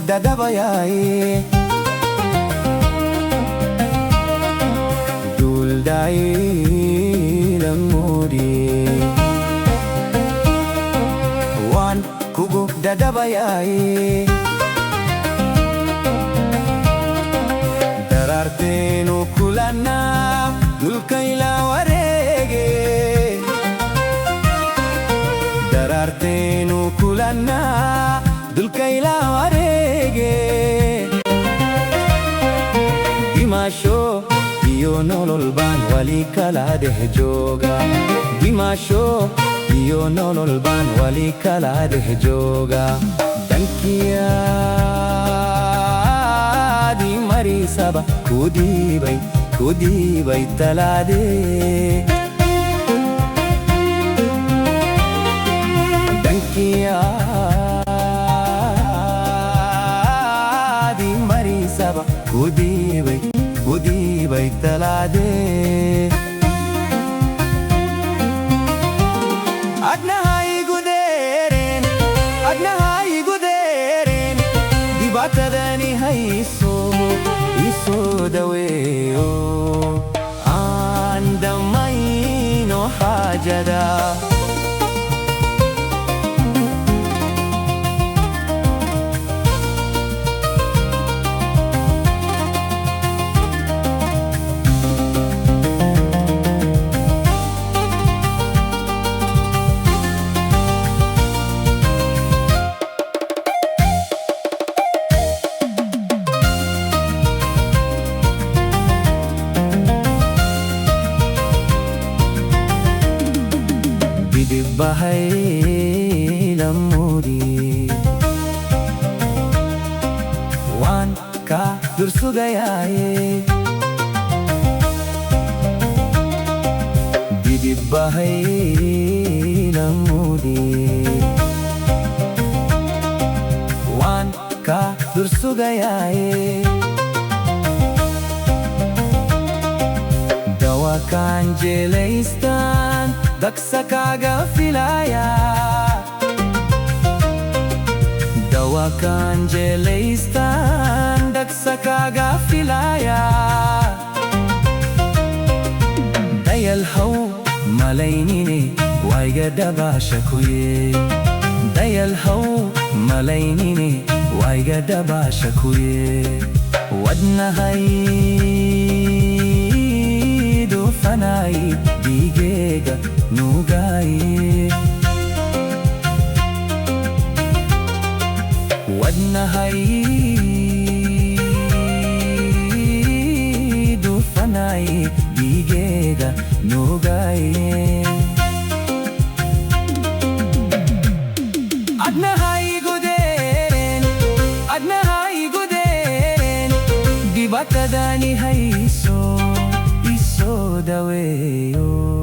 dadabayay Dhool dailang Moodyeey Waan kugu dadabayay Dararteenu kulanna dhulkayla wareege Dararteenu kulanna dhulkayla wareege Dhimasho iyo nolol baan wali kala dhex jooga Dhimasho iyo nolol baan wali kala dhex jooga Dankiyaadi marisaba kudibay talaade Dankiyaadi marisaba kudibay talaade Adnahay guderen dibatadani hayso iso daweyo andamayno hajada Bahay lang Moodyeey Waan ka dursugayaye Bidib bahay lang Moodyeey Waan ka dursugayaye Dawa kan jelaystan Daksa kaga filaya Dawa kan jelaystan Daksa kaga filaya Dayal haw malaynine wayga dabasha kuye Dayal haw malaynine wayga dabasha kuye Wadnahay dufanay digega nugaye Wadnahay dufanay digega nugaye Adnahay guderen dibatadani hayso iso daweyo